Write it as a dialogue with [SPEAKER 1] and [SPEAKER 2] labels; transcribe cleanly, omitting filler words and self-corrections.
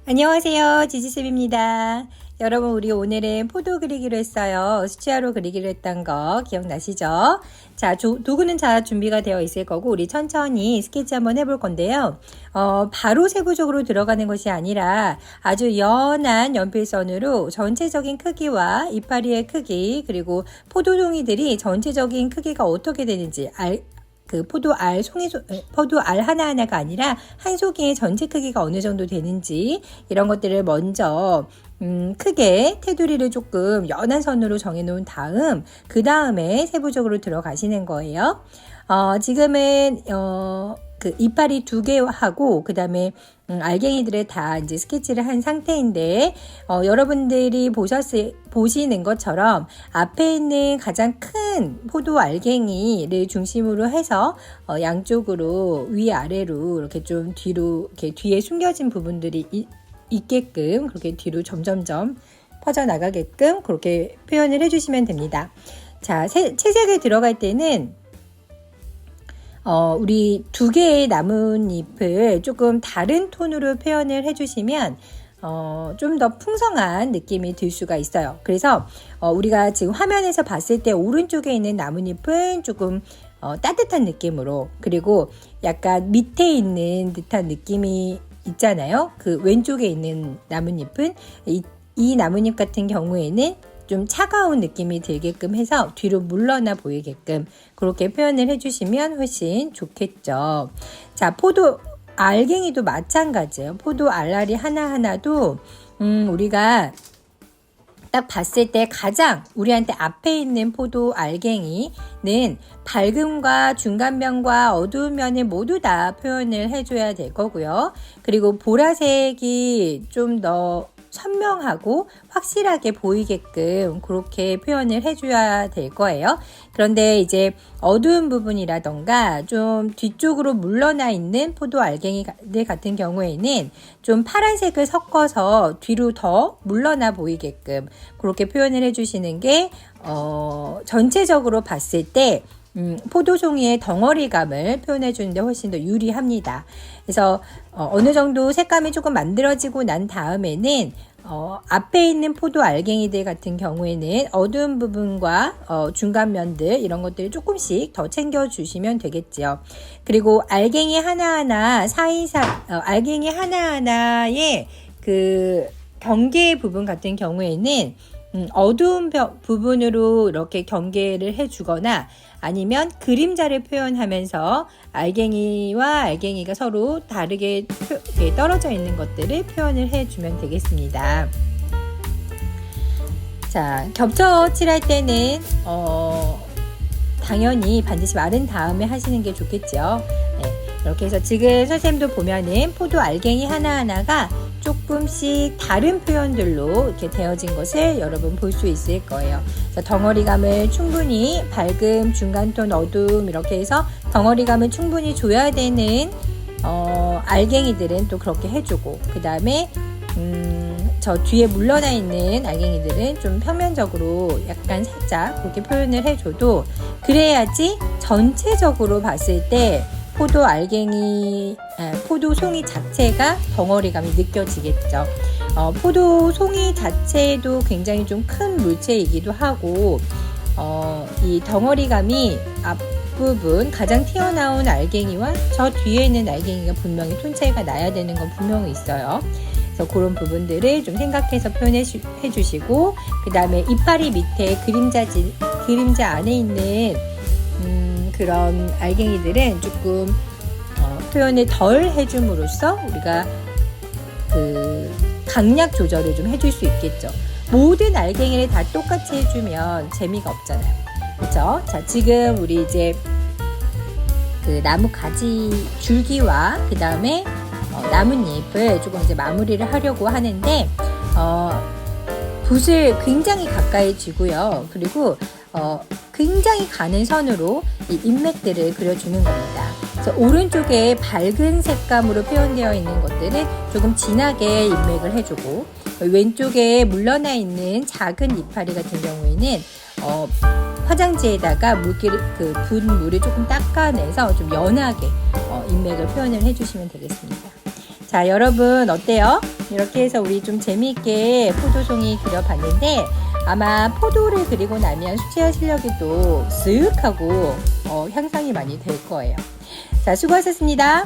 [SPEAKER 1] 안녕하세요. 지지쌤입니다. 여러분, 우리 오늘은 포도 그리기로 했어요. 수치화로 그리기로 했던 거 기억나시죠? 자, 도구는 다 준비가 되어 있을 거고 우리 천천히 스케치 한번 해볼 건데요. 바로 세부적으로 들어가는 것이 아니라 아주 연한 연필선으로 전체적인 크기와 이파리의 크기 그리고 포도송이들이 전체적인 크기가 어떻게 되는지 포도 알 하나하나가 아니라 한 송이의 전체 크기가 어느 정도 되는지 이런 것들을 먼저 크게 테두리를 조금 연한 선으로 정해 놓은 다음 그 다음에 세부적으로 들어가시는 거예요. 지금은 그 이파리 2개 하고 그 다음에 알갱이들을 다 이제 스케치를 한 상태인데 여러분들이 보시는 것처럼 앞에 있는 가장 큰 포도 알갱이를 중심으로 해서 양쪽으로 위아래로 이렇게 좀 뒤로 이렇게 뒤에 숨겨진 부분들이 있게끔 그렇게 뒤로 점점점 퍼져나가게끔 그렇게 표현을 해주시면 됩니다. 자, 채색에 들어갈 때는 우리 2개의 나뭇잎을 조금 다른 톤으로 표현을 해주시면 좀 더 풍성한 느낌이 들 수가 있어요. 그래서 우리가 지금 화면에서 봤을 때 오른쪽에 있는 나뭇잎은 조금 따뜻한 느낌으로 그리고 약간 밑에 있는 듯한 느낌이 있잖아요. 그 왼쪽에 있는 나뭇잎은 이 나뭇잎 같은 경우에는 좀 차가운 느낌이 들게끔 해서 뒤로 물러나 보이게끔 그렇게 표현을 해주시면 훨씬 좋겠죠. 자, 포도 알갱이도 마찬가지예요. 포도 알알이 하나하나도 우리가 딱 봤을 때 가장 우리한테 앞에 있는 포도 알갱이는 밝음과 중간면과 어두운 면을 모두 다 표현을 해줘야 될 거고요. 그리고 보라색이 좀 더 선명하고 확실하게 보이게끔 그렇게 표현을 해줘야 될 거예요. 그런데 이제 어두운 부분이라던가 좀 뒤쪽으로 물러나 있는 포도 알갱이들 같은 경우에는 좀 파란색을 섞어서 뒤로 더 물러나 보이게끔 그렇게 표현을 해주시는 게 전체적으로 봤을 때 포도송이의 덩어리감을 표현해 주는데 훨씬 더 유리합니다. 그래서 어느 정도 색감이 조금 만들어지고 난 다음에는 앞에 있는 포도 알갱이들 같은 경우에는 어두운 부분과 중간면들 이런 것들을 조금씩 더 챙겨 주시면 되겠죠. 그리고 알갱이 하나하나 알갱이 하나하나의 그 경계 부분 같은 경우에는 어두운 부분으로 이렇게 경계를 해주거나 아니면 그림자를 표현하면서 알갱이와 알갱이가 서로 다르게 떨어져 있는 것들을 표현을 해주면 되겠습니다. 자, 겹쳐 칠할 때는 당연히 반드시 마른 다음에 하시는 게 좋겠죠. 네, 이렇게 해서 지금 선생님도 보면은 포도 알갱이 하나하나가 조금씩 다른 표현들로 이렇게 되어진 것을 여러분 볼 수 있을 거예요. 그래서 덩어리감을 충분히 밝음, 중간톤, 어두움 이렇게 해서 덩어리감을 충분히 줘야 되는 알갱이들은 또 그렇게 해주고 그 다음에 저 뒤에 물러나 있는 알갱이들은 좀 평면적으로 약간 살짝 그렇게 표현을 해줘도 그래야지 전체적으로 봤을 때 포도송이 자체가 덩어리감이 느껴지겠죠. 포도송이 자체도 굉장히 좀 큰 물체이기도 하고 이 덩어리감이 앞부분 가장 튀어나온 알갱이와 저 뒤에 있는 알갱이가 분명히 톤 차이가 나야 되는 건 분명히 있어요. 그래서 그런 부분들을 좀 생각해서 표현해 주시고 그 다음에 이파리 밑에 그림자 안에 있는 그런 알갱이들은 조금 표현을 덜 해줌으로써 우리가 그 강약 조절을 좀 해줄 수 있겠죠. 모든 알갱이를 다 똑같이 해주면 재미가 없잖아요. 그렇죠? 자, 지금 우리 이제 그 나무 가지 줄기와 그 다음에 나뭇잎을 조금 이제 마무리를 하려고 하는데 붓을 굉장히 가까이 쥐고요. 그리고 굉장히 가는 선으로 이 인맥들을 그려주는 겁니다. 그래서 오른쪽에 밝은 색감으로 표현되어 있는 것들은 조금 진하게 인맥을 해주고 왼쪽에 물러나 있는 작은 이파리 같은 경우에는 화장지에다가 분물을 조금 닦아내서 좀 연하게 인맥을 표현을 해주시면 되겠습니다. 자, 여러분 어때요? 이렇게 해서 우리 좀 재미있게 포도송이 그려봤는데 아마 포도를 그리고 나면 수채화 실력이 또 쓱 하고 향상이 많이 될 거예요. 자, 수고하셨습니다.